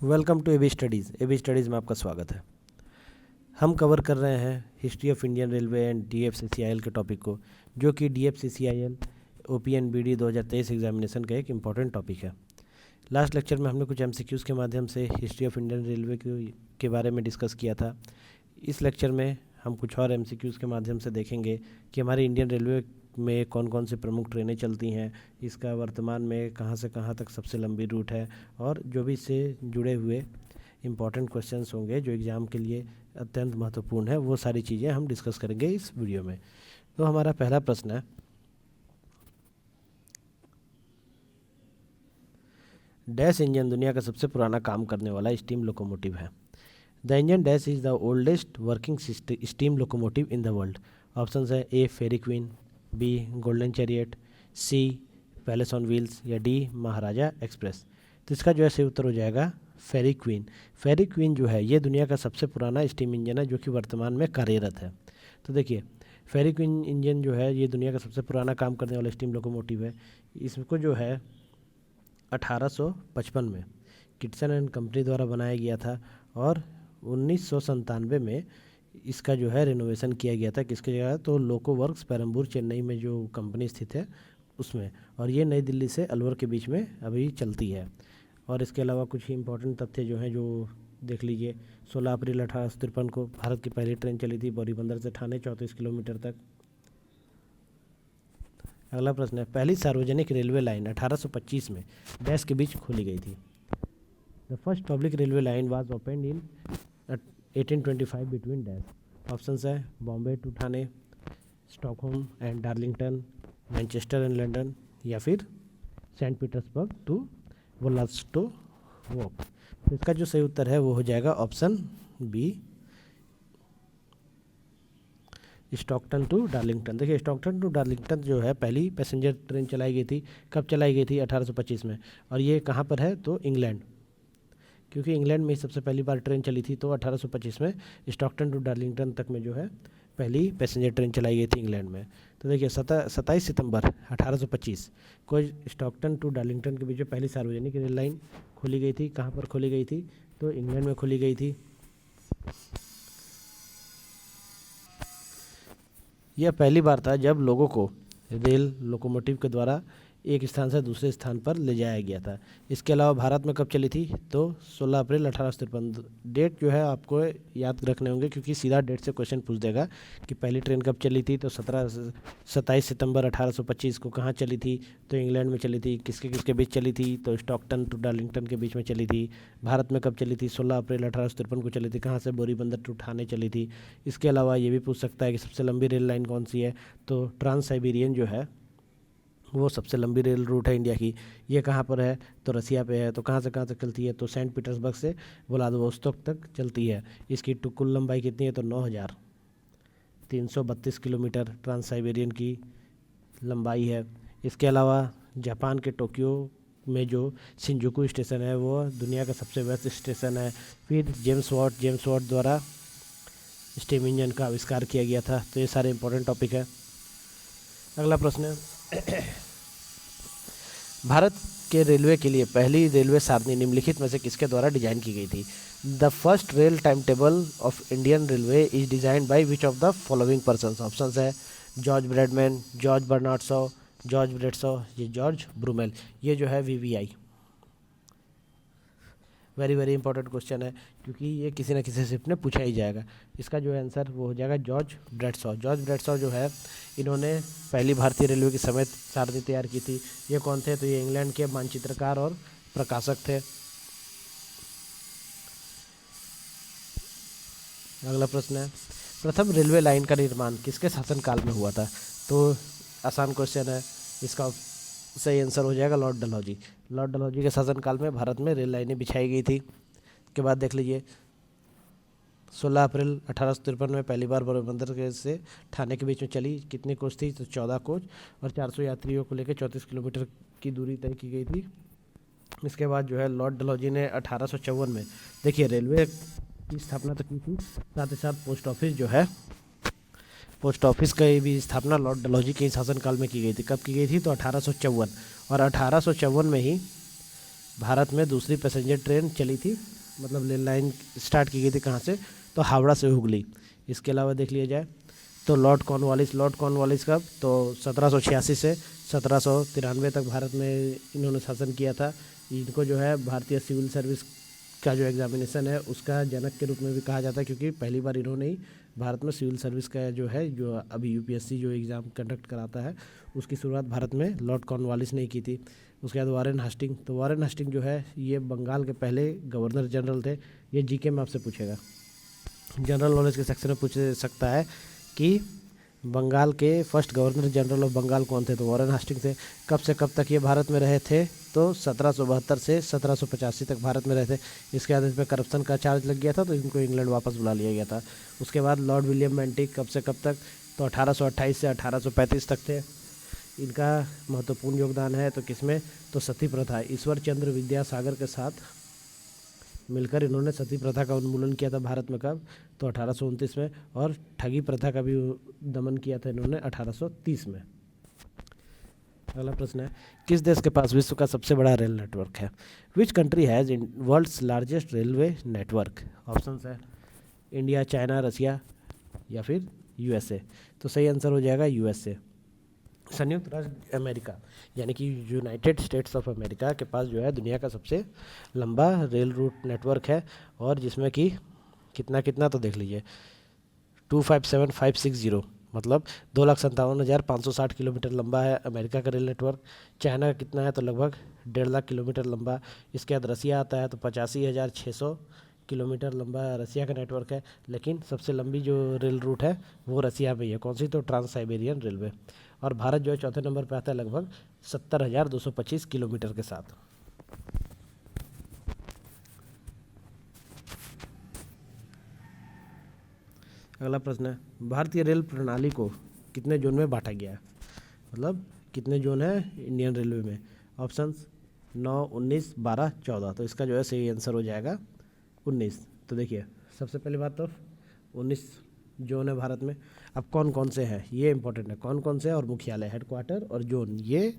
Welcome to AB studies में आपका स्वागत है। हम कवर कर रहे हैं history of Indian railway and DFCCIL के टॉपिक को, जो कि DFCCIL OPNBD 2023 एग्जामिनेशन का एक इम्पॉर्टेंट टॉपिक है। लास्ट लेक्चर में हमने कुछ MCQs के माध्यम से हिस्ट्री ऑफ इंडियन रेलवे के बारे में डिस्कस किया था। इस लेक्चर में हम कुछ और MCQs के माध्यम से देखेंगे कि हमारी इंडियन रेलवे में कौन कौन सी प्रमुख ट्रेनें चलती हैं, इसका वर्तमान में कहाँ से कहाँ तक सबसे लंबी रूट है, और जो भी इससे जुड़े हुए इम्पॉर्टेंट क्वेश्चंस होंगे जो एग्ज़ाम के लिए अत्यंत महत्वपूर्ण है, वो सारी चीज़ें हम डिस्कस करेंगे इस वीडियो में। तो हमारा पहला प्रश्न है, डैश इंजन दुनिया का सबसे पुराना काम करने वाला स्टीम लोकोमोटिव है। The engine dash is the oldest working steam locomotive in the world. Option है A Fairy Queen, B Golden Chariot, C Palace on Wheels, या डी महाराजा एक्सप्रेस। तो इसका जो है सही उत्तर हो जाएगा फेरी क्वीन। फेरी क्वीन जो है ये दुनिया का सबसे पुराना स्टीम इंजन है जो कि वर्तमान में कार्यरत है। तो देखिए, फेरी क्वीन इंजन जो है ये दुनिया का सबसे पुराना काम करने वाला स्टीम लोकोमोटिव है। इसको जो है 1855 में किटसन एंड कंपनी द्वारा बनाया गया था, और 1997 में इसका जो है रिनोवेशन किया गया था। किसके जगह? तो लोको वर्क्स पेरम्बूर चेन्नई में जो कंपनी स्थित है उसमें, और ये नई दिल्ली से अलवर के बीच में अभी चलती है। और इसके अलावा कुछ ही इंपॉर्टेंट तथ्य जो हैं जो देख लीजिए। 16 अप्रैल 1853 को भारत की पहली ट्रेन चली थी बोरी बंदर से ठाणे 34 किलोमीटर तक। अगला प्रश्न है, पहली सार्वजनिक रेलवे लाइन 1825 में डैश के बीच खोली गई थी। The first public railway line was opened in 1825 between dash. Option है Bombay to Thane, Stockholm and Darlington, Manchester and London, या फिर सेंट पीटर्सबर्ग टू व्लादिवोस्तोक। तो इसका जो सही उत्तर है वो हो जाएगा option B, Stockton to Darlington. देखिए, स्टॉकटन टू डार्लिंगटन जो है पहली पैसेंजर ट्रेन चलाई गई थी। कब चलाई गई थी? 1825 में। और ये कहाँ पर है? तो इंग्लैंड, क्योंकि इंग्लैंड में सबसे पहली बार ट्रेन चली थी। तो 1825 में स्टॉकटन टू डार्लिंगटन तक में जो है पहली पैसेंजर ट्रेन चलाई गई थी इंग्लैंड में। तो देखिए, 27 सितंबर 1825 को स्टॉकटन टू डार्लिंगटन के बीच में पहली सार्वजनिक रेल लाइन खोली गई थी। कहाँ पर खोली गई थी? तो इंग्लैंड में खोली गई थी। यह पहली बार था जब लोगों को रेल लोकोमोटिव के द्वारा एक स्थान से दूसरे स्थान पर ले जाया गया था। इसके अलावा भारत में कब चली थी? तो 16 अप्रैल 1853। डेट जो है आपको याद रखने होंगे, क्योंकि सीधा डेट से क्वेश्चन पूछ देगा कि पहली ट्रेन कब चली थी। तो 27 सितंबर 1825 को कहाँ चली थी? तो इंग्लैंड में चली थी। किसके किसके बीच चली थी? तो स्टॉकटन टू डार्लिंगटन के बीच में चली थी। भारत में कब चली थी? 16 अप्रैल 1853 को चली थी। कहाँ से? बोरीबंदर टू ठाणे चली थी। इसके अलावा ये भी पूछ सकता है कि सबसे लंबी रेल लाइन कौन सी है? तो ट्रांस साइबेरियन जो है वो सबसे लंबी रेल रूट है इंडिया की। ये कहाँ पर है? तो रसिया पे है। तो कहाँ से कहाँ तक चलती है? तो सेंट पीटर्सबर्ग से व्लादिवोस्तोक तक चलती है। इसकी कुल लंबाई कितनी है? तो 9332 किलोमीटर ट्रांस साइबेरियन की लंबाई है। इसके अलावा जापान के टोक्यो में जो शिंजुकू स्टेशन है वो दुनिया का सबसे व्यस्त स्टेशन है। फिर जेम्स वॉट द्वारा स्टीम इंजन का आविष्कार किया गया था। तो ये सारे इंपॉर्टेंट टॉपिक है। अगला प्रश्न है, भारत के रेलवे के लिए पहली रेलवे सारणी निम्नलिखित में से किसके द्वारा डिजाइन की गई थी? The first rail time table of Indian railway is design by which of the following persons. Option है George Bradman, George Bernard Shaw, George Bradshaw, ये जॉर्ज ब्रूमेल। ये जो है VVI, very very important question है, क्योंकि ये किसी न किसी शिफ्ट में पूछा ही जाएगा। इसका जो आंसर वो हो जाएगा जॉर्ज ब्रैडशॉ। जॉर्ज ब्रैडशॉ जो है इन्होंने पहली भारतीय रेलवे की समय सारणी तैयार की थी। ये कौन थे? तो ये इंग्लैंड के मानचित्रकार और प्रकाशक थे। अगला प्रश्न है, प्रथम रेलवे लाइन का निर्माण किसके शासनकाल में हुआ था? तो आसान क्वेश्चन है, इसका सही आंसर हो जाएगा लॉर्ड डलहौजी। लॉर्ड डलहौजी के शासनकाल में भारत में रेल लाइनें बिछाई गई थी। के बाद देख लीजिए, 16 अप्रैल 1853 में पहली बार बोरीबंदर से ठाणे के बीच में चली। कितनी कोच थी? तो 14 कोच, और 400 यात्रियों को लेकर 34 किलोमीटर की दूरी तय की गई थी। इसके बाद जो है लॉर्ड डलहौजी ने 1854 में, देखिए, रेलवे की स्थापना तो की थी, साथ ही साथ पोस्ट ऑफिस जो है, पोस्ट ऑफिस की भी स्थापना लॉर्ड डलहौजी के शासनकाल में की गई थी। कब की गई थी? तो 1854। और 1854 में ही भारत में दूसरी पैसेंजर ट्रेन चली थी, मतलब रेल लाइन स्टार्ट की गई थी कहाँ से, तो हावड़ा से हुगली। इसके अलावा देख लिया जाए तो लॉर्ड कॉर्नवालिस कब, तो 1786 से 1793 तक भारत में इन्होंने शासन किया था। इनको जो है भारतीय सिविल सर्विस का जो एग्जामिनेशन है उसका जनक के रूप में भी कहा जाता है, क्योंकि पहली बार इन्होंने ही भारत में सिविल सर्विस का जो है, जो अभी यूपीएससी जो एग्ज़ाम कंडक्ट कराता है, उसकी शुरुआत भारत में लॉर्ड कॉर्नवालिस ने की थी। उसके बाद वारेन हास्टिंग, तो वारेन हास्टिंग जो है ये बंगाल के पहले गवर्नर जनरल थे। ये जीके में आपसे पूछेगा, जनरल नॉलेज के सेक्शन में पूछ सकता है कि बंगाल के first governor general of Bengal कौन थे, तो वारेन हास्टिंग थे। कब से कब तक ये भारत में रहे थे, तो 1772 से 1785 तक भारत में रहे थे। इसके बाद इस पर करप्शन का चार्ज लग गया था, तो इनको इंग्लैंड वापस बुला लिया गया था। उसके बाद लॉर्ड विलियम बेंटिक कब से कब तक, तो 1828 से 1835 तक थे। इनका महत्वपूर्ण योगदान है तो किसमें, तो सती प्रथा, ईश्वर चंद्र विद्यासागर के साथ मिलकर इन्होंने सती प्रथा का उन्मूलन किया था भारत में। कब, तो 1829 में। और ठगी प्रथा का भी दमन किया था इन्होंने 1830 में। अगला प्रश्न है, किस देश के पास विश्व का सबसे बड़ा रेल नेटवर्क है? Which country has world's largest railway network? Options है इंडिया, चाइना, रसिया या फिर यूएसए। तो सही आंसर हो जाएगा यूएसए, संयुक्त राज्य अमेरिका, यानी कि यूनाइटेड स्टेट्स ऑफ अमेरिका के पास जो है दुनिया का सबसे लंबा रेल रूट नेटवर्क है। और जिसमें कि कितना तो देख लीजिए 257,560, मतलब 2,57,560 किलोमीटर लंबा है अमेरिका का रेल नेटवर्क। चाइना का कितना है, तो लगभग 1.5 लाख किलोमीटर लंबा। इसके बाद रसिया आता है तो 85,600 किलोमीटर लंबा रसिया का नेटवर्क है। लेकिन सबसे लंबी जो रेल रूट है वो रसिया में ही है, कौन सी, तो ट्रांस साइबेरियन रेलवे। और भारत जो है चौथे नंबर पर आता है लगभग 70,225 किलोमीटर के साथ। अगला प्रश्न है, भारतीय रेल प्रणाली को कितने जोन में बांटा गया है, मतलब कितने जोन है इंडियन रेलवे में? ऑप्शंस 9, 19, 12, 14। तो इसका जो है सही आंसर हो जाएगा 19। तो देखिए सबसे पहली बात तो 19 जोन है भारत में। अब कौन कौन से हैं ये इंपॉर्टेंट है, कौन कौन से, और मुख्यालय, हेडक्वार्टर और जोन, ये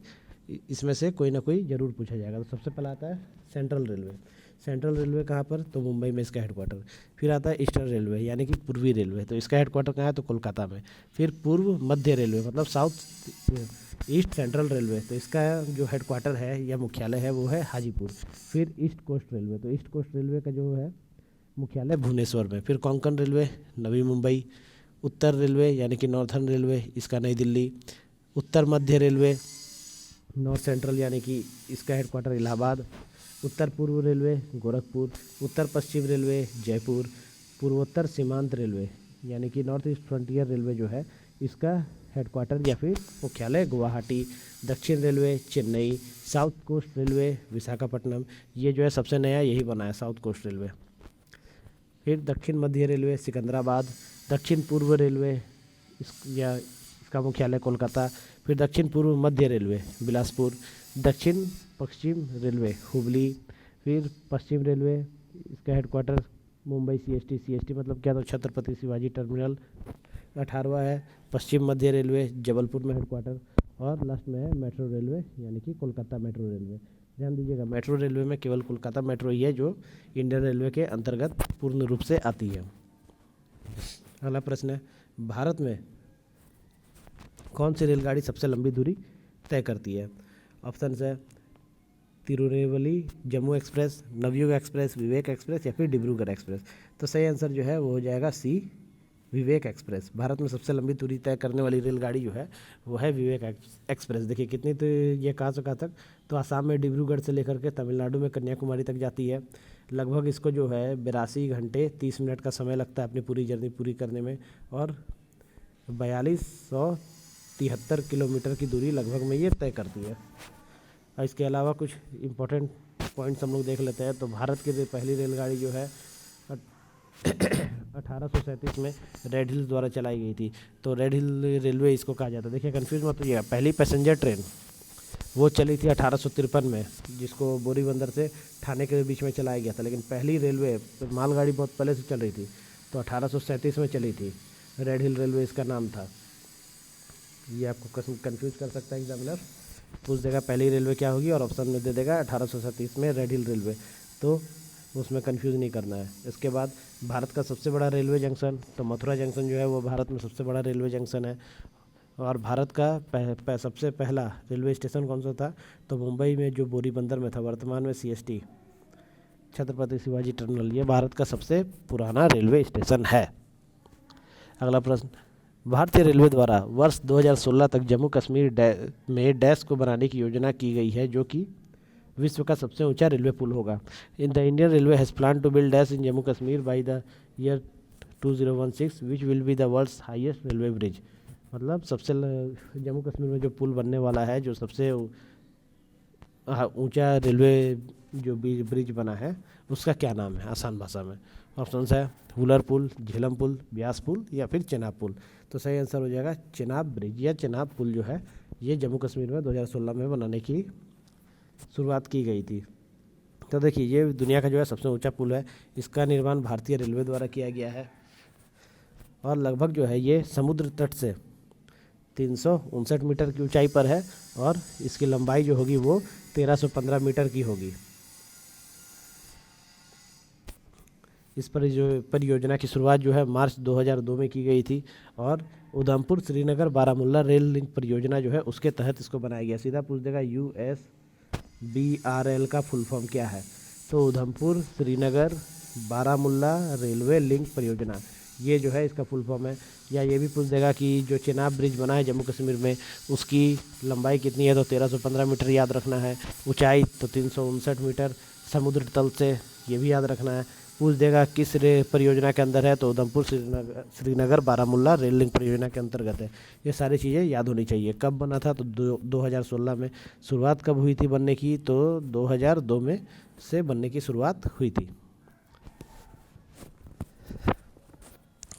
इसमें से कोई ना कोई जरूर पूछा जाएगा। तो सबसे पहला आता है सेंट्रल रेलवे। सेंट्रल रेलवे कहाँ पर, तो मुंबई में इसका हेडक्वार्टर। फिर आता है ईस्टर्न रेलवे, यानी कि पूर्वी रेलवे, तो इसका हेडक्वार्टर कहाँ है, तो कोलकाता में। फिर पूर्व मध्य रेलवे, मतलब साउथ ईस्ट सेंट्रल रेलवे, तो इसका जो हेडक्वार्टर है या मुख्यालय है वो है हाजीपुर। फिर ईस्ट कोस्ट रेलवे, तो ईस्ट कोस्ट रेलवे का जो है मुख्यालय भुवनेश्वर में। फिर कोंकण रेलवे नवी मुंबई। उत्तर रेलवे यानी कि नॉर्थर्न रेलवे, इसका नई दिल्ली। उत्तर मध्य रेलवे नॉर्थ सेंट्रल, यानी कि इसका हेडक्वार्टर इलाहाबाद। उत्तर पूर्व रेलवे गोरखपुर। उत्तर पश्चिम रेलवे जयपुर। पूर्वोत्तर सीमांत रेलवे यानी कि नॉर्थ ईस्ट फ्रंटियर रेलवे जो है इसका हेडक्वार्टर या फिर मुख्यालय गुवाहाटी। दक्षिण railway Chennai. South coast railway Visakhapatnam, ये जो है सबसे नया यही बना है साउथ कोस्ट रेलवे। फिर दक्षिण मध्य रेलवे सिकंदराबाद। दक्षिण पूर्व रेलवे इसका मुख्यालय कोलकाता। फिर दक्षिण पूर्व मध्य रेलवे बिलासपुर। दक्षिण पश्चिम रेलवे हुबली। फिर पश्चिम रेलवे इसका हेडक्वार्टर मुंबई सीएसटी मतलब क्या, तो छत्रपति शिवाजी टर्मिनल 18वां है। पश्चिम मध्य रेलवे जबलपुर में हेडक्वार्टर। और लास्ट में है मेट्रो रेलवे यानी कि कोलकाता मेट्रो रेलवे। ध्यान दीजिएगा मेट्रो रेलवे में केवल कोलकाता मेट्रो ही है जो इंडियन रेलवे के अंतर्गत पूर्ण रूप से आती है। अगला प्रश्न है, भारत में कौन सी रेलगाड़ी सबसे लंबी दूरी तय करती है? ऑप्शन है तिरुनेलवेली जम्मू एक्सप्रेस, नवयुग एक्सप्रेस, विवेक एक्सप्रेस या फिर डिब्रूगढ़ एक्सप्रेस। तो सही आंसर जो है वो हो जाएगा सी, विवेक एक्सप्रेस। भारत में सबसे लंबी दूरी तय करने वाली रेलगाड़ी जो है वो है विवेक एक्सप्रेस। देखिए कितनी, तो ये कहाँ से कहाँ तक, तो आसाम में डिब्रूगढ़ से लेकर के तमिलनाडु में कन्याकुमारी तक जाती है। लगभग इसको जो है 82 घंटे 30 मिनट का समय लगता है अपनी पूरी जर्नी पूरी करने में। और 4273 किलोमीटर की दूरी लगभग में ये तय करती है। और इसके अलावा कुछ इम्पोर्टेंट पॉइंट्स हम लोग देख लेते हैं। तो भारत की पहली रेलगाड़ी जो है 1837 में रेड हिल्स द्वारा चलाई गई थी। तो रेड हिल रेलवे इसको कहा जाता है। देखिए कंफ्यूज मत होइएगा, पहली पैसेंजर ट्रेन वो चली थी 1853 में, जिसको बोरी बंदर से ठाणे के बीच में चलाया गया था। लेकिन पहली रेलवे मालगाड़ी बहुत पहले से चल रही थी, तो 1837 में चली थी। रेड हिल रेलवे इसका नाम था। ये आपको कंफ्यूज कर सकता है एग्जामिनर। पूछ देगा पहली रेलवे क्या होगी और ऑप्शन में दे देगा 1837 में रेड हिल रेलवे, तो उसमें कंफ्यूज नहीं करना है। इसके बाद भारत का सबसे बड़ा रेलवे जंक्शन, तो मथुरा जंक्शन जो है वो भारत में सबसे बड़ा रेलवे जंक्शन है। और भारत का सबसे पहला रेलवे स्टेशन कौन सा था, तो मुंबई में जो बोरी बंदर में था, वर्तमान में CST छत्रपति शिवाजी टर्मिनल, ये भारत का सबसे पुराना रेलवे स्टेशन है। अगला प्रश्न, भारतीय रेलवे द्वारा वर्ष 2016 तक जम्मू कश्मीर में डैश को बनाने की योजना की गई है, जो कि विश्व का सबसे ऊंचा रेलवे पुल होगा। In the Indian railway has plan to build dash in Jammu Kashmir by the year 2016 which will be the world's highest railway bridge. मतलब जम्मू कश्मीर में जो पुल बनने वाला है, जो सबसे ऊंचा रेलवे जो ब्रिज बना है, उसका क्या नाम है आसान भाषा में। ऑप्शन है हुलर पुल, झेलम पुल, ब्यास पुल या फिर चेनाब पुल। तो सही आंसर हो जाएगा चेनाब ब्रिज या चेनाब पुल जो है ये जम्मू कश्मीर में 2016 में बनाने की शुरुआत की गई थी। तो देखिए ये दुनिया का जो है सबसे ऊंचा पुल है, इसका निर्माण भारतीय रेलवे द्वारा किया गया है और लगभग जो है ये समुद्र तट से 359 मीटर की ऊंचाई पर है और इसकी लंबाई जो होगी वो 1315 मीटर की होगी। इस परियोजना की शुरुआत जो है मार्च 2002 में की गई थी और उधमपुर श्रीनगर बारामूला रेल लिंक परियोजना जो है उसके तहत इसको बनाया गया। सीधा पूछ देगा USBRL का फुल फॉर्म क्या है, तो उधमपुर श्रीनगर बारामूला रेलवे लिंक परियोजना, ये जो है इसका फुल फॉर्म है। या ये भी पूछ देगा कि जो चेनाब ब्रिज बना है जम्मू कश्मीर में उसकी लंबाई कितनी है, तो 1315 मीटर याद रखना है, ऊंचाई तो 359 मीटर समुद्र तल से, ये भी याद रखना है। पूछ देगा किस परियोजना के अंदर है, तो उधमपुर श्रीनगर बारामूला रेल लिंक परियोजना के अंतर्गत है। ये सारी चीज़ें याद होनी चाहिए। कब बना था, तो 2016 में। शुरुआत कब हुई थी बनने की, तो 2002 में से बनने की शुरुआत हुई थी।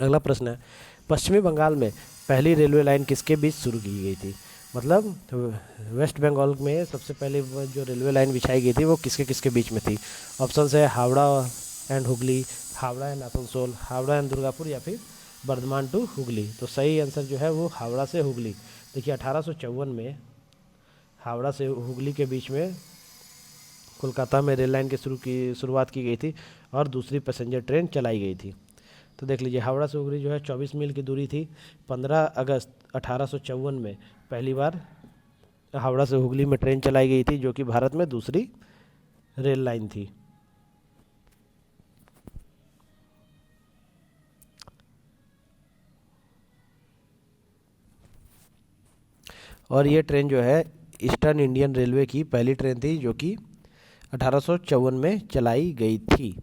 अगला प्रश्न है, पश्चिमी बंगाल में पहली रेलवे लाइन किसके बीच शुरू की गई थी। मतलब वेस्ट बंगाल में सबसे पहले जो रेलवे लाइन बिछाई गई थी वो किसके किसके बीच में थी। ऑप्शन है Howrah and Hooghly, Howrah and Asansol, Howrah and Durgapur या फिर बर्धमान टू हुगली। तो सही आंसर जो है वो हावड़ा से हुगली। देखिए 1854 में हावड़ा से हुगली के बीच में कोलकाता में रेल लाइन की शुरुआत की गई थी और दूसरी पैसेंजर ट्रेन चलाई गई थी। तो देख लीजिए हावड़ा से हुगली जो है 24 मील की दूरी थी। 15 अगस्त 1854 में पहली बार हावड़ा से हुगली में ट्रेन चलाई गई थी, जो कि भारत में दूसरी रेल लाइन थी। और ये ट्रेन जो है ईस्टर्न इंडियन रेलवे की पहली ट्रेन थी, जो कि 1854 में चलाई गई थी।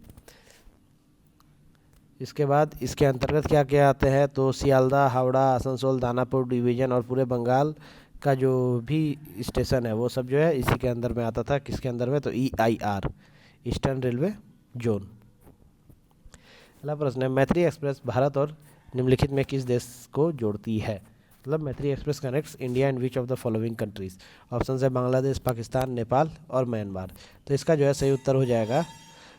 इसके बाद इसके अंतर्गत क्या क्या आते हैं, तो सियालदह, हावड़ा, आसनसोल, दानापुर डिवीज़न और पूरे बंगाल का जो भी स्टेशन है वो सब जो है इसी के अंदर में आता था। किसके अंदर में, तो EIR ईस्टर्न रेलवे जोन। अगला प्रश्न है, मैत्री एक्सप्रेस भारत और निम्नलिखित में किस देश को जोड़ती है। मतलब मैत्री express connects India and which of the following countries. Option है बांग्लादेश, पाकिस्तान, नेपाल और म्यांमार। तो इसका जो है सही उत्तर हो जाएगा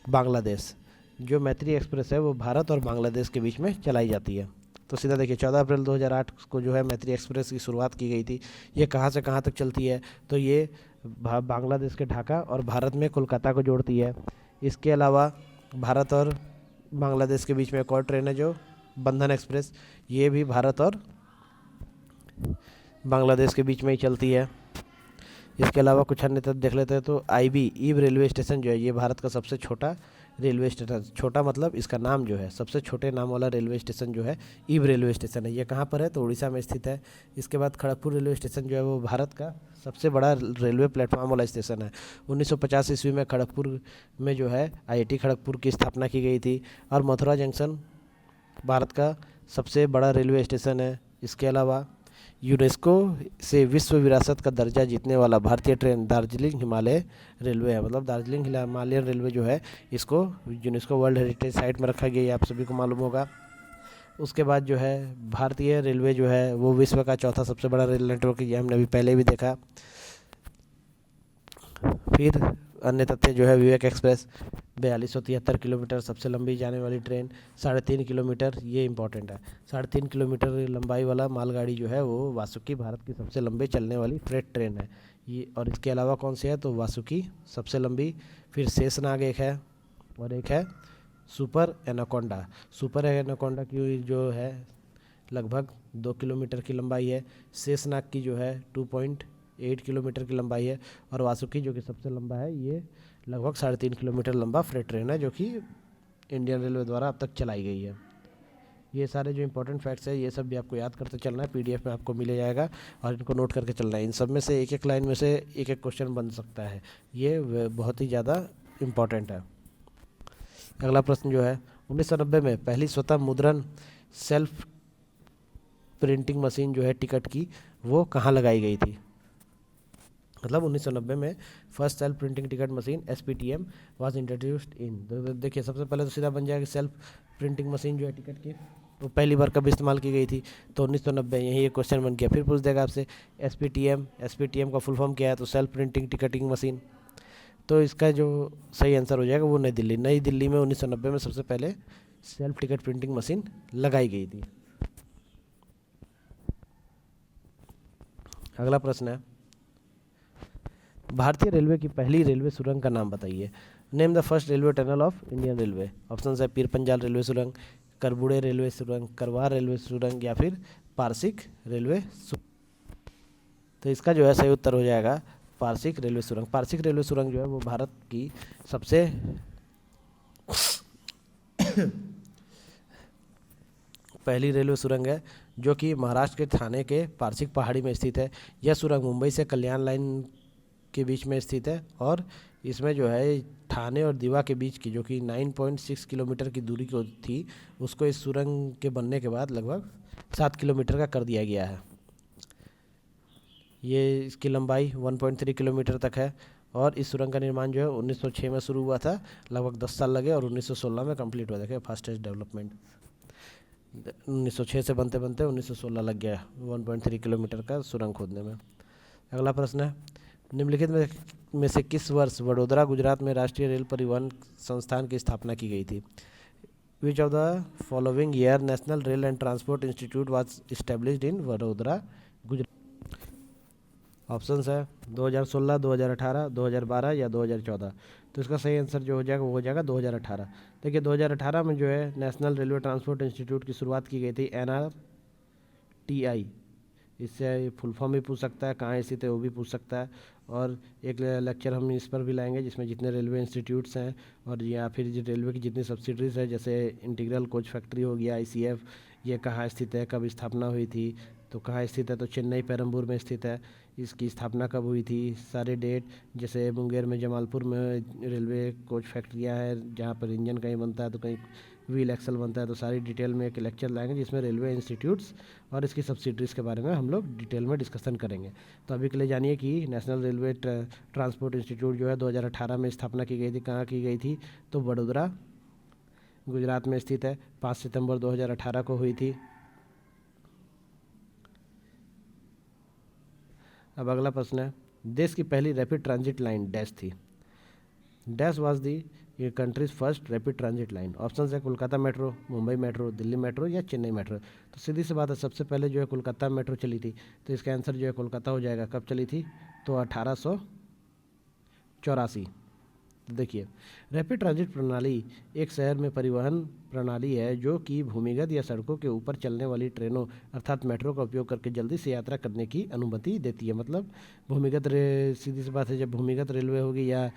बांग्लादेश। जो मैत्री एक्सप्रेस है वो भारत और बांग्लादेश के बीच में चलाई जाती है। तो सीधा देखिए 14 अप्रैल 2008 को जो है मैत्री एक्सप्रेस की शुरुआत की गई थी। ये कहाँ से कहाँ तक चलती है, तो ये बांग्लादेश के ढाका और भारत में कोलकाता को जोड़ती है। इसके अलावा भारत और बांग्लादेश के बीच में एक और ट्रेन है जो बंधन एक्सप्रेस, ये भी भारत और बांग्लादेश के बीच में ही चलती है। इसके अलावा कुछ अन्य तथ्य देख लेते हैं, तो IB ईव रेलवे स्टेशन जो है ये भारत का सबसे छोटा रेलवे स्टेशन, छोटा मतलब इसका नाम जो है सबसे छोटे नाम वाला रेलवे स्टेशन जो है ईव रेलवे स्टेशन है। ये कहाँ पर है, तो उड़ीसा में स्थित है। इसके बाद खड़गपुर रेलवे स्टेशन जो है वो भारत का सबसे बड़ा रेलवे प्लेटफॉर्म वाला स्टेशन है। 1950 ईस्वी में खड़गपुर में जो है IIT खड़गपुर की स्थापना की गई थी। और मथुरा जंक्शन भारत का सबसे बड़ा रेलवे स्टेशन है। इसके अलावा यूनेस्को से विश्व विरासत का दर्जा जीतने वाला भारतीय ट्रेन दार्जिलिंग हिमालय रेलवे है। मतलब दार्जिलिंग हिमालयन रेलवे जो है इसको यूनेस्को वर्ल्ड हेरिटेज साइट में रखा गया है, आप सभी को मालूम होगा। उसके बाद जो है भारतीय रेलवे जो है वो विश्व का चौथा सबसे बड़ा रेल नेटवर्क है, ये हमने अभी पहले भी देखा। फिर अन्य तथ्य जो है विवेक एक्सप्रेस 4273 किलोमीटर सबसे लंबी जाने वाली ट्रेन, 3.5 किलोमीटर, ये इंपॉर्टेंट है। 3.5 किलोमीटर लंबाई वाला मालगाड़ी जो है वो वासुकी भारत की सबसे लंबे चलने वाली फ्रेट ट्रेन है। ये, और इसके अलावा कौन सी है, तो वासुकी सबसे लंबी, फिर शेषनाग एक है, और एक है सुपर एनाकोंडा। सुपर एनाकोंडा की जो है लगभग 2 किलोमीटर की लंबाई है, शेषनाग की जो है 2.8 किलोमीटर की लंबाई है, और वासुकी जो कि सबसे लंबा है, ये लगभग 3.5 किलोमीटर लंबा फ्रेट ट्रेन है जो कि इंडियन रेलवे द्वारा अब तक चलाई गई है। ये सारे जो इंपॉर्टेंट फैक्ट्स है ये सब भी आपको याद करते चलना है, पीडीएफ में आपको मिल जाएगा, और इनको नोट करके चलना है। इन सब में से एक एक लाइन में से एक एक क्वेश्चन बन सकता है, ये बहुत ही ज़्यादा इम्पॉर्टेंट है। अगला प्रश्न जो है, 1990 में पहली स्वतः मुद्रण सेल्फ प्रिंटिंग मशीन जो है टिकट की, वो कहाँ लगाई गई थी। मतलब 1990 में first self printing ticket machine SPTM was introduced in. देखिए सबसे पहले तो सीधा बन जाएगा सेल्फ प्रिंटिंग मशीन जो है टिकट की वो पहली बार कब इस्तेमाल की गई थी, तो 1990। यही एक क्वेश्चन बन गया। फिर पूछ देगा आपसे SPTM का फुल फॉर्म क्या है, तो सेल्फ प्रिंटिंग टिकटिंग मशीन। तो इसका जो सही आंसर हो जाएगा वो नई दिल्ली में 1990 में सबसे पहले सेल्फ टिकट प्रिंटिंग मशीन लगाई गई थी। अगला प्रश्न है, भारतीय रेलवे की पहली रेलवे सुरंग का नाम बताइए। Name the first railway tunnel of Indian railway. Option है पीर पंजाल रेलवे सुरंग, करबुड़े रेलवे सुरंग, करवार रेलवे सुरंग, या फिर पारसिक रेलवे सुरंग। तो इसका जो है सही उत्तर हो जाएगा पारसिक रेलवे सुरंग। पारसिक रेलवे सुरंग जो है वो भारत की सबसे पहली रेलवे सुरंग है जो कि महाराष्ट्र के ठाणे के पारसिक पहाड़ी में स्थित है। यह सुरंग मुंबई से कल्याण लाइन के बीच में स्थित है, और इसमें जो है ठाणे और दीवा के बीच की जो कि 9.6 किलोमीटर की दूरी को थी, उसको इस सुरंग के बनने के बाद लगभग 7 किलोमीटर का कर दिया गया है। ये इसकी लंबाई 1.3 किलोमीटर तक है, और इस सुरंग का निर्माण जो है 1906 में शुरू हुआ था, लगभग 10 साल लगे, और 1916 में कंप्लीट हुआ। देखिए फास्टेस्ट डेवलपमेंट, 1906 से बनते बनते 1916 लग गया 1.3 किलोमीटर का सुरंग खोदने में। अगला प्रश्न है, निम्नलिखित में से किस वर्ष वडोदरा गुजरात में राष्ट्रीय रेल परिवहन संस्थान की स्थापना की गई थी। विच of the following year national rail and transport institute was established in Vadodara Gujarat. Options है 2016, 2018, 2012 या 2014। तो इसका सही आंसर जो हो जाएगा वो हो जाएगा 2018। देखिए 2018 में जो है नेशनल रेलवे ट्रांसपोर्ट इंस्टीट्यूट की शुरुआत की गई थी, NRTI। इससे फुल फॉर्म भी पूछ सकता है, कहाँ स्थित है वो भी पूछ सकता है, और एक लेक्चर हम इस पर भी लाएंगे जिसमें जितने रेलवे इंस्टीट्यूट्स हैं और या फिर रेलवे की जितनी सब्सिडरीज है, जैसे इंटीग्रल कोच फैक्ट्री हो गया ICF, ये कहाँ स्थित है, कब स्थापना हुई थी, तो कहाँ स्थित है, तो चेन्नई पेरम्बूर में स्थित है। इसकी स्थापना कब हुई थी, सारे डेट, जैसे मुंगेर में जमालपुर में रेलवे कोच फैक्ट्रियाँ हैं जहाँ पर इंजन कहीं बनता है तो कहीं व्हील एक्सल बनता है। तो सारी डिटेल में एक लेक्चर लाएंगे जिसमें रेलवे इंस्टीट्यूट्स और इसकी सब्सिडरीज के बारे में हम लोग डिटेल में डिस्कशन करेंगे। तो अभी के लिए जानिए कि नेशनल रेलवे ट्रांसपोर्ट इंस्टीट्यूट जो है 2018 में स्थापना की गई थी। कहाँ की गई थी, तो वडोदरा गुजरात में स्थित है, 5 सितंबर 2018 को हुई थी। अब अगला प्रश्न है, देश की पहली रैपिड ट्रांजिट लाइन डैश थी। Dash was the country's first rapid transit line. Option है Kolkata Metro, Mumbai Metro, Delhi Metro या चेन्नई मेट्रो। तो सीधी सी बात है, सबसे पहले जो है कोलकाता मेट्रो चली थी, तो इसका आंसर जो है कोलकाता हो जाएगा। कब चली थी, तो 1884। तो देखिए, रैपिड ट्रांजिट प्रणाली एक शहर में परिवहन प्रणाली है जो कि भूमिगत या सड़कों के ऊपर चलने वाली ट्रेनों अर्थात मेट्रो का उपयोग करके जल्दी से यात्रा करने की अनुमति देती है। मतलब सीधी सी बात है, जब भूमिगत रेलवे होगी या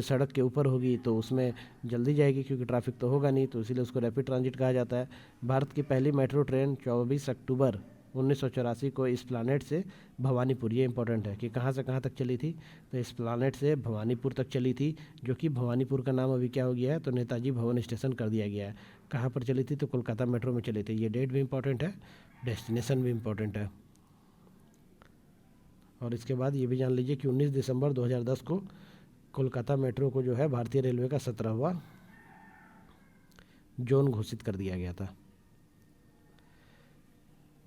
सड़क के ऊपर होगी तो उसमें जल्दी जाएगी क्योंकि ट्रैफिक तो होगा नहीं, तो इसीलिए उसको रैपिड ट्रांजिट कहा जाता है। भारत की पहली मेट्रो ट्रेन 24 अक्टूबर 1984 को एस्प्लैनेड से भवानीपुर, ये इंपॉर्टेंट है कि कहाँ से कहाँ तक चली थी, तो एस्प्लैनेड से भवानीपुर तक चली थी, जो कि भवानीपुर का नाम अभी क्या हो गया है, तो नेताजी भवन स्टेशन कर दिया गया है। कहाँ पर चली थी, तो कोलकाता मेट्रो में चली थी। ये डेट भी इंपॉर्टेंट है, डेस्टिनेशन भी इंपॉर्टेंट है। और इसके बाद ये भी जान लीजिए कि 19 दिसंबर 2010 को कोलकाता मेट्रो को जो है भारतीय रेलवे का 17वां जोन घोषित कर दिया गया था।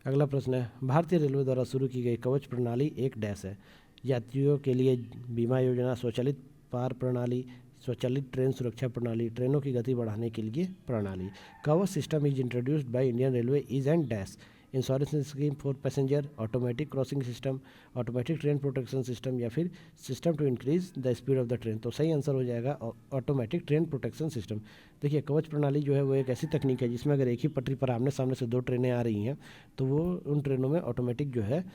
अगला प्रश्न है, भारतीय रेलवे द्वारा शुरू की गई कवच प्रणाली एक डैश है। यात्रियों के लिए बीमा योजना, स्वचालित पार प्रणाली, स्वचालित ट्रेन सुरक्षा प्रणाली, ट्रेनों की गति बढ़ाने के लिए प्रणाली। Kavach system is introduced by Indian railway is and dash. Insurance scheme for passenger, automatic crossing system, automatic train protection system, या फिर system to increase the speed of the train. तो सही आंसर हो जाएगा ऑटोमेटिक ट्रेन प्रोटेक्शन सिस्टम। देखिए कवच प्रणाली जो है वो एक ऐसी तकनीक है जिसमें अगर एक ही पटरी पर आमने सामने से दो ट्रेनें आ रही हैं तो वो उन ट्रेनों में ऑटोमेटिक जो है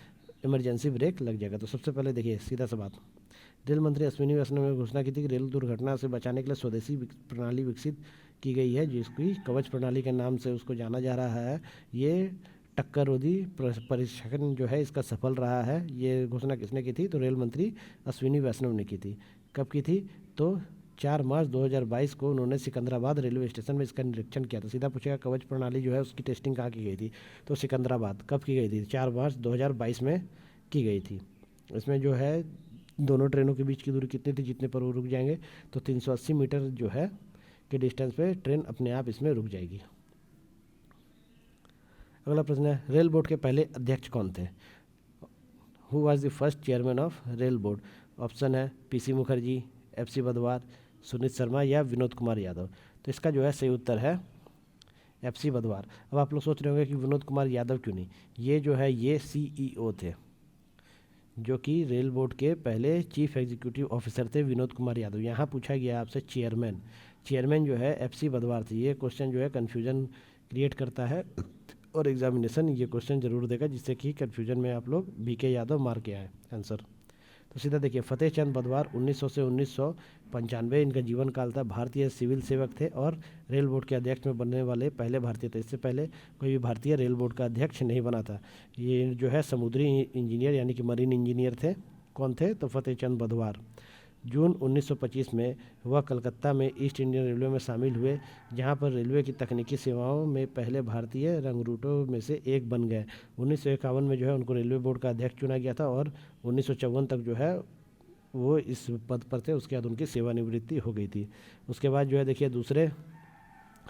इमरजेंसी ब्रेक लग जाएगा। तो सबसे पहले देखिए सीधा सा बात, रेल मंत्री अश्विनी वैष्णव ने घोषणा की थी कि रेल दुर्घटना से बचाने के लिए स्वदेशी प्रणाली विकसित की गई है जिसकी कवच प्रणाली के नाम से उसको जाना जा रहा है। ये टक्कररोधी परीक्षण जो है इसका सफल रहा है। ये घोषणा किसने की थी? तो रेल मंत्री अश्विनी वैष्णव ने की थी। कब की थी? तो 4 मार्च 2022 को उन्होंने सिकंदराबाद रेलवे स्टेशन में इसका निरीक्षण किया था। सीधा पूछेगा कवच प्रणाली जो है उसकी टेस्टिंग कहाँ की गई थी? तो सिकंदराबाद। कब की गई थी? 4 मार्च 2022 में की गई थी। इसमें जो है दोनों ट्रेनों के बीच की दूरी कितनी थी जितने पर वो रुक जाएंगे? तो 380 मीटर जो है के डिस्टेंस पे ट्रेन अपने आप इसमें रुक जाएगी। अगला प्रश्न है, रेल बोर्ड के पहले अध्यक्ष कौन थे? Who was the first chairman of rail board? Option है पीसी मुखर्जी, एफसी वधवार, सुनीत शर्मा या विनोद कुमार यादव। तो इसका जो है सही उत्तर है एफसी वधवार। अब आप लोग सोच रहे होंगे कि विनोद कुमार यादव क्यों नहीं? ये जो है ये सीईओ थे, जो कि रेल बोर्ड के पहले चीफ एग्जीक्यूटिव ऑफिसर थे विनोद कुमार यादव। यहाँ पूछा गया आपसे चेयरमैन, चेयरमैन जो है एफसी वधवार थे। ये क्वेश्चन जो है कन्फ्यूजन क्रिएट करता है और एग्जामिनेशन ये क्वेश्चन जरूर देगा जिससे कि कन्फ्यूजन में आप लोग बीके यादव मार के आए आंसर। तो सीधा देखिए फतेह चंद वधवार 1900 से 1995 इनका जीवन काल था। भारतीय सिविल सेवक थे और रेल बोर्ड के अध्यक्ष में बनने वाले पहले भारतीय थे। इससे पहले कोई भी भारतीय रेल बोर्ड का अध्यक्ष नहीं बना था। ये जो है समुद्री इंजीनियर यानी कि मरीन इंजीनियर थे। कौन थे? तो फतेह चंद वधवार। जून 1925 में वह कलकत्ता में ईस्ट इंडियन रेलवे में शामिल हुए, जहां पर रेलवे की तकनीकी सेवाओं में पहले भारतीय रंगरूटों में से एक बन गए। 1951 में जो है उनको रेलवे बोर्ड का अध्यक्ष चुना गया था और 1954 तक जो है वो इस पद पर थे। उसके बाद उनकी सेवानिवृत्ति हो गई थी। उसके बाद जो है देखिए दूसरे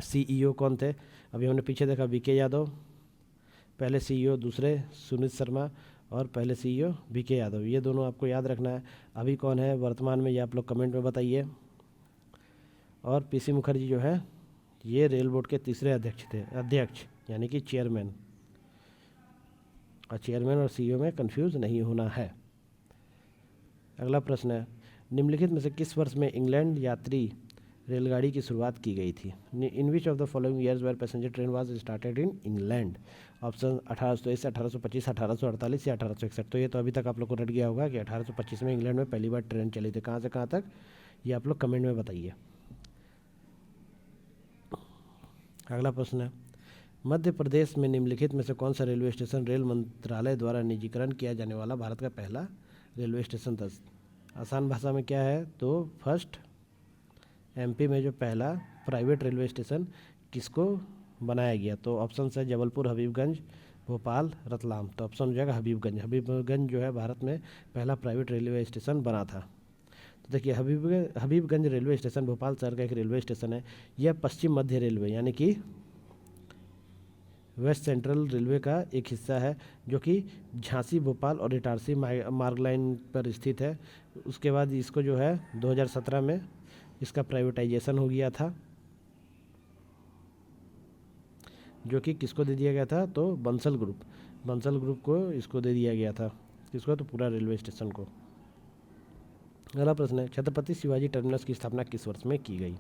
सीईओ कौन थे? अभी हमने पीछे देखा बीके यादव पहले सीईओ, दूसरे सुनीत शर्मा और पहले सीईओ बीके यादव। ये दोनों आपको याद रखना है। अभी कौन है वर्तमान में ये आप लोग कमेंट में बताइए। और पीसी मुखर्जी जो है ये रेल बोर्ड के तीसरे अध्यक्ष थे, अध्यक्ष यानी कि चेयरमैन। और चेयरमैन और सीईओ में कंफ्यूज नहीं होना है। अगला प्रश्न है, निम्नलिखित में से किस वर्ष में इंग्लैंड यात्री रेलगाड़ी की शुरुआत की गई थी? In which of the following years where passenger train was started in England? Option 1823, 1825, 1848 या 1861। तो ये तो अभी तक आप लोग को रट गया होगा कि 1825 में इंग्लैंड में पहली बार ट्रेन चली थी। कहाँ से कहाँ तक ये आप लोग कमेंट में बताइए। अगला प्रश्न है, मध्य प्रदेश में निम्नलिखित में से कौन सा रेलवे स्टेशन रेल मंत्रालय द्वारा निजीकरण किया जाने वाला भारत का पहला रेलवे स्टेशन था? आसान भाषा में क्या है? तो फर्स्ट एमपी में जो पहला प्राइवेट रेलवे स्टेशन किसको बनाया गया? तो ऑप्शन है जबलपुर, हबीबगंज, भोपाल, रतलाम। तो ऑप्शन हो जाएगा हबीबगंज। हबीबगंज जो है भारत में पहला प्राइवेट रेलवे स्टेशन बना था। तो देखिए हबीबगंज रेलवे स्टेशन भोपाल शहर का एक रेलवे स्टेशन है। यह पश्चिम मध्य रेलवे यानी कि वेस्ट सेंट्रल रेलवे का एक हिस्सा है जो कि झांसी, भोपाल और इटारसी मार्ग लाइन पर स्थित है। उसके बाद इसको जो है 2017 में इसका प्राइवेटाइजेशन हो गया था, जो कि किसको दे दिया गया था? तो बंसल ग्रुप को इसको दे दिया गया था। किसको? तो पूरा रेलवे स्टेशन को। अगला प्रश्न है, छत्रपति शिवाजी टर्मिनस की स्थापना किस वर्ष में की गई?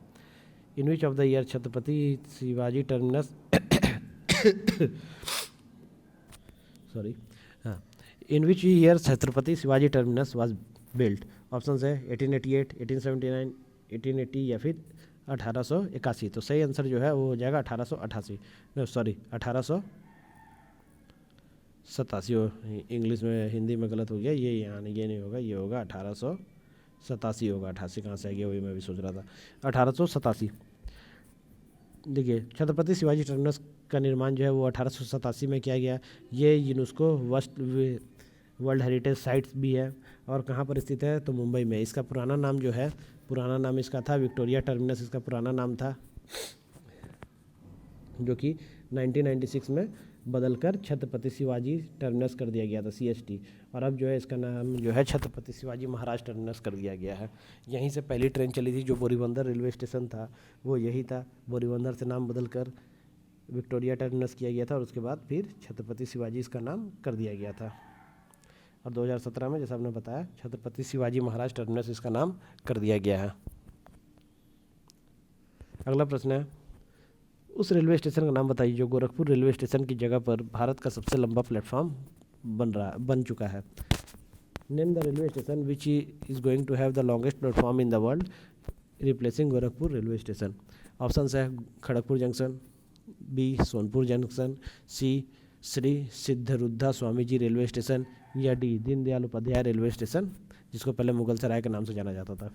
In which of the year Chhatrapati Shivaji Terminus sorry हाँ in which year Chhatrapati Shivaji Terminus was built? Option है 1888, 1879, 1880 या फिर 1881। तो सही आंसर जो है वो हो जाएगा 1888, सॉरी 1887। इंग्लिश में हिंदी में गलत हो गया, ये यहाँ ये नहीं होगा, ये होगा 1887 होगा। 88 कहाँ से आ गया वही मैं भी सोच रहा था। 1887। देखिए छत्रपति शिवाजी टर्मिनस का निर्माण जो है वो 1887 में किया गया। ये यूनेस्को वर्ल्ड हेरिटेज साइट्स भी है। और कहाँ पर स्थित है? तो मुंबई में। इसका पुराना नाम जो है, पुराना नाम इसका था विक्टोरिया टर्मिनस, इसका पुराना नाम था, जो कि 1996 में बदलकर छत्रपति शिवाजी टर्मिनस कर दिया गया था, CST। और अब जो है इसका नाम जो है छत्रपति शिवाजी महाराज टर्मिनस कर दिया गया है। यहीं से पहली ट्रेन चली थी। जो बोरीबंदर रेलवे स्टेशन था वो यही था। बोरीबंदर से नाम बदलकर विक्टोरिया टर्मिनस किया गया था और उसके बाद फिर छत्रपति शिवाजी इसका नाम कर दिया गया था। और 2017 में जैसा आपने बताया छत्रपति शिवाजी महाराज टर्मिनस इसका नाम कर दिया गया है। अगला प्रश्न है, उस रेलवे स्टेशन का नाम बताइए जो गोरखपुर रेलवे स्टेशन की जगह पर भारत का सबसे लंबा प्लेटफॉर्म बन चुका है। Name the railway station which is going to have the longest platform in the world replacing Gorakhpur railway station. Option है Kharagpur junction, B Sonpur junction, C Shri Siddharudha Swami ji railway station, या D Deendayal Upadhyaya railway station जिसको पहले मुगल सराय के नाम से जाना जाता था।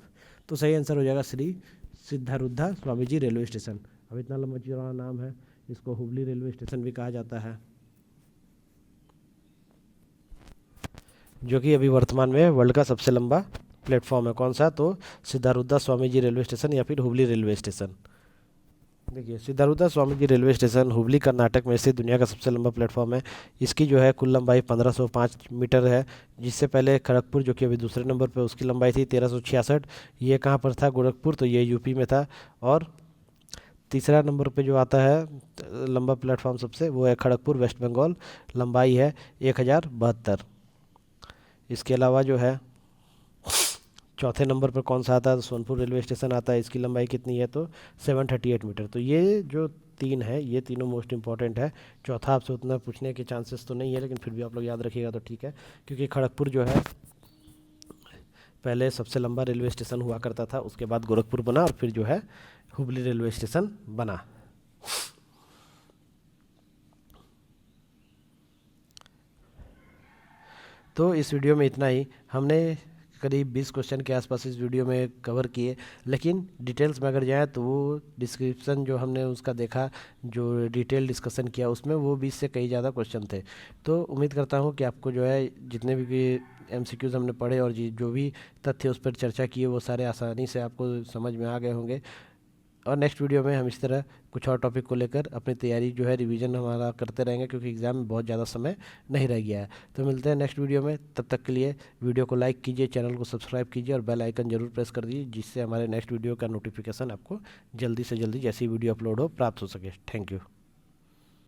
तो सही आंसर हो जाएगा श्री सिद्धारुद्धा स्वामी जी रेलवे स्टेशन। अब इतना लंबा चौड़ा नाम है, इसको हुबली रेलवे स्टेशन भी कहा जाता है, जो कि अभी वर्तमान में वर्ल्ड का सबसे लंबा प्लेटफॉर्म है। कौन सा? तो सिद्धारुद्धा स्वामी जी रेलवे स्टेशन या फिर हुबली रेलवे स्टेशन। देखिए सिद्धारुद्धा स्वामी जी रेलवे स्टेशन हुबली कर्नाटक में स्थित दुनिया का सबसे लंबा प्लेटफॉर्म है। इसकी जो है कुल लंबाई 1505 मीटर है, जिससे पहले खड़गपुर जो कि अभी दूसरे नंबर पर उसकी लंबाई थी 1366। ये कहाँ पर था? गोरखपुर, तो ये यूपी में था। और तीसरा नंबर पे जो आता है लंबा प्लेटफॉर्म सबसे, वो है खड़गपुर वेस्ट बंगाल, लंबाई है 1072। इसके अलावा जो है चौथे नंबर पर कौन सा आता है? तो सोनपुर रेलवे स्टेशन आता है। इसकी लंबाई कितनी है? तो 738 मीटर। तो ये जो तीन है ये तीनों मोस्ट इंपॉर्टेंट है। चौथा आपसे उतना पूछने के चांसेस तो नहीं है, लेकिन फिर भी आप लोग याद रखिएगा तो ठीक है, क्योंकि खड़गपुर जो है पहले सबसे लंबा रेलवे स्टेशन हुआ करता था, उसके बाद गोरखपुर बना और फिर जो है हुबली रेलवे स्टेशन बना। तो इस वीडियो में इतना ही। हमने करीब 20 क्वेश्चन के आसपास इस वीडियो में कवर किए, लेकिन डिटेल्स में अगर जाए तो वो डिस्क्रिप्शन जो हमने उसका देखा, जो डिटेल डिस्कशन किया, उसमें वो 20 से कई ज़्यादा क्वेश्चन थे। तो उम्मीद करता हूँ कि आपको जो है जितने भी MCQs हमने पढ़े और जो भी तथ्य उस पर चर्चा किए वो सारे आसानी से आपको समझ में आ गए होंगे। और नेक्स्ट वीडियो में हम इस तरह कुछ और टॉपिक को लेकर अपनी तैयारी जो है रिवीजन हमारा करते रहेंगे, क्योंकि एग्ज़ाम में बहुत ज़्यादा समय नहीं रह गया है। तो मिलते हैं नेक्स्ट वीडियो में, तब तक के लिए वीडियो को लाइक कीजिए, चैनल को सब्सक्राइब कीजिए और बेल आइकन जरूर प्रेस कर दीजिए, जिससे हमारे नेक्स्ट वीडियो का नोटिफिकेशन आपको जल्दी से जल्दी जैसी वीडियो अपलोड हो प्राप्त हो सके। Thank you.